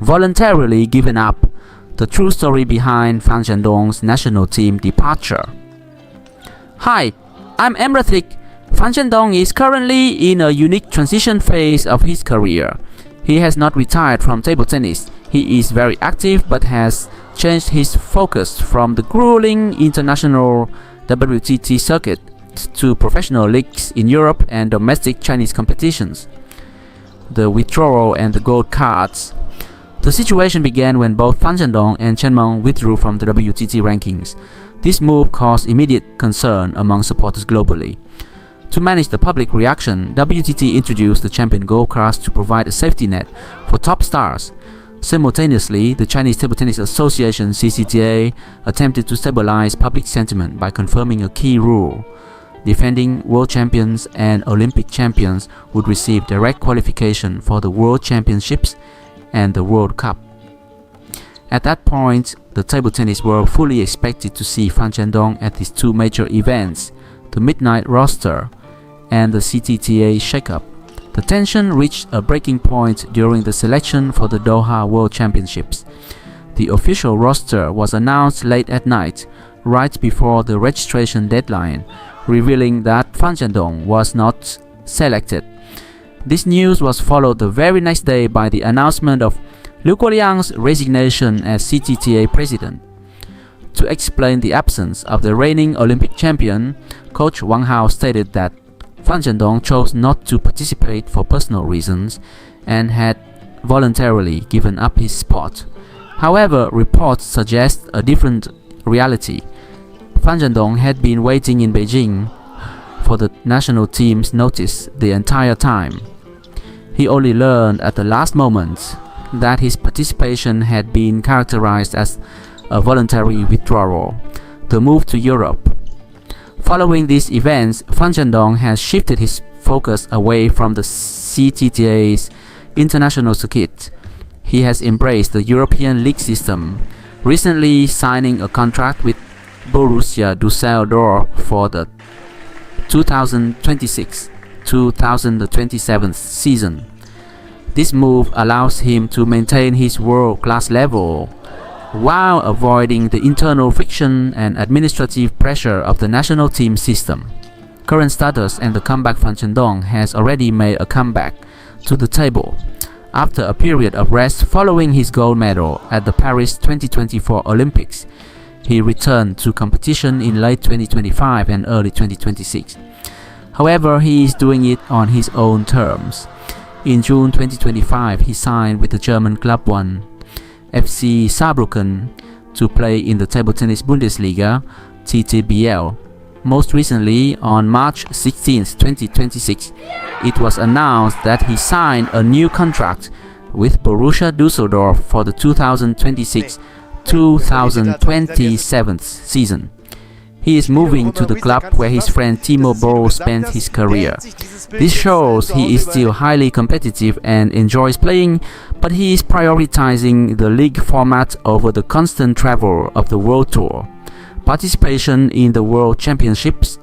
voluntarily given up, the true story behind Fan Zhendong's national team departure. Hi, I'm Emrathik. Fan Zhendong is currently in a unique transition phase of his career. He has not retired from table tennis. He is very active but has changed his focus from the grueling international WTT circuit to professional leagues in Europe and domestic Chinese competitions. The withdrawal and the gold cards. The situation began when both Fan Zhendong and Chen Meng withdrew from the WTT rankings. This move caused immediate concern among supporters globally. To manage the public reaction, WTT introduced the champion gold cards to provide a safety net for top stars. Simultaneously, the Chinese Table Tennis Association (CTTA) attempted to stabilize public sentiment by confirming a key rule. Defending world champions and Olympic champions would receive direct qualification for the World Championships and the World Cup. At that point, the table tennis world fully expected to see Fan Zhendong at these two major events, the Midnight Roster and the CTTA shakeup. The tension reached a breaking point during the selection for the Doha World Championships. The official roster was announced late at night, right before the registration deadline, revealing that Fan Zhendong was not selected. This news was followed the very next day by the announcement of Liu Guoliang's resignation as CTTA president. To explain the absence of the reigning Olympic champion, Coach Wang Hao stated that Fan Zhendong chose not to participate for personal reasons and had voluntarily given up his spot. However, reports suggest a different reality. Fan Zhendong had been waiting in Beijing for the national team's notice the entire time. He only learned at the last moment that his participation had been characterized as a voluntary withdrawal, the move to Europe. Following these events, Fan Zhendong has shifted his focus away from the CTTA's international circuit. He has embraced the European league system, recently signing a contract with Borussia Düsseldorf for the 2026-2027 season. This move allows him to maintain his world-class level while avoiding the internal friction and administrative pressure of the national team system. Current status and the comeback Fan Zhendong has already made a comeback to the table. After a period of rest following his gold medal at the Paris 2024 Olympics, he returned to competition in late 2025 and early 2026. However, he is doing it on his own terms. In June 2025, he signed with the German Club 1 FC Saarbrücken to play in the Table Tennis Bundesliga (TTBL). Most recently, on March 16, 2026, it was announced that he signed a new contract with Borussia Düsseldorf for the 2026-2027 season. He is moving to the club where his friend Timo Boll spent his career. This shows he is still highly competitive and enjoys playing, but he is prioritizing the league format over the constant travel of the World Tour. Participation in the World Championships.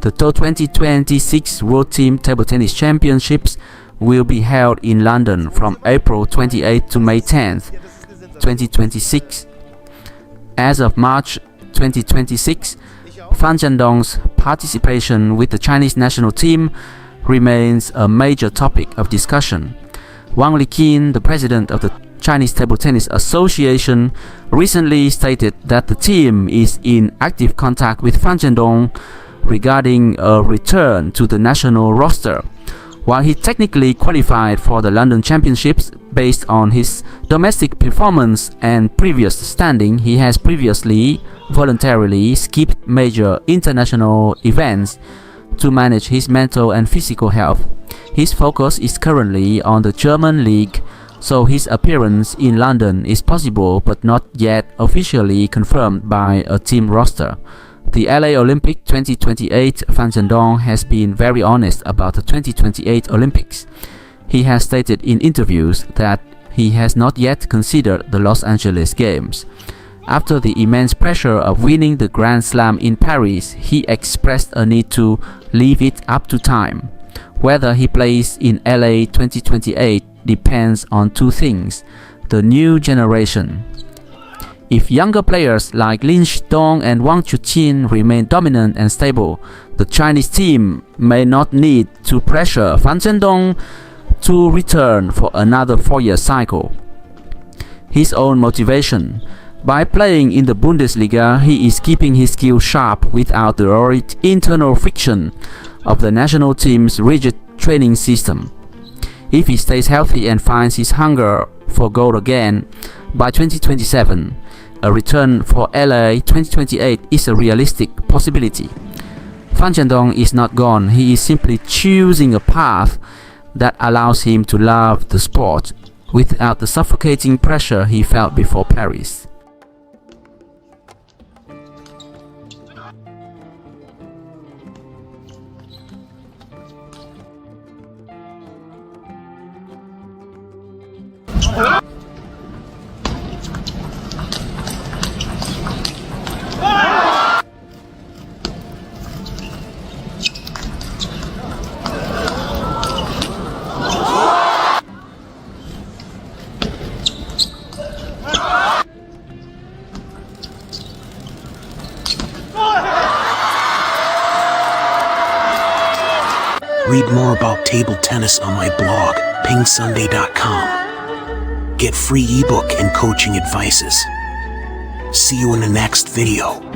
The 2026 World Team Table Tennis Championships will be held in London from April 28 to May 10, 2026. As of March 2026, Fan Zhendong's participation with the Chinese national team remains a major topic of discussion. Wang Liqin, the president of the Chinese Table Tennis Association, recently stated that the team is in active contact with Fan Zhendong regarding a return to the national roster. While he technically qualified for the London Championships based on his domestic performance and previous standing, he has previously voluntarily skipped major international events to manage his mental and physical health. His focus is currently on the German league, so his appearance in London is possible but not yet officially confirmed by a team roster. The LA Olympic 2028, Fan Zhendong has been very honest about the 2028 Olympics. He has stated in interviews that he has not yet considered the Los Angeles Games. After the immense pressure of winning the Grand Slam in Paris, he expressed a need to leave it up to time. Whether he plays in LA 2028 depends on two things: the new generation. If younger players like Lin Zhendong and Wang Chuqin remain dominant and stable, the Chinese team may not need to pressure Fan Zhendong to return for another 4-year cycle. His own motivation. By playing in the Bundesliga, he is keeping his skills sharp without the worried internal friction of the national team's rigid training system. If he stays healthy and finds his hunger for goal again, by 2027, a return for LA 2028 is a realistic possibility. Fan Zhendong is not gone, he is simply choosing a path that allows him to love the sport without the suffocating pressure he felt before Paris. Read more about table tennis on my blog, PingSunday.com. Get free ebook and coaching advices. See you in the next video.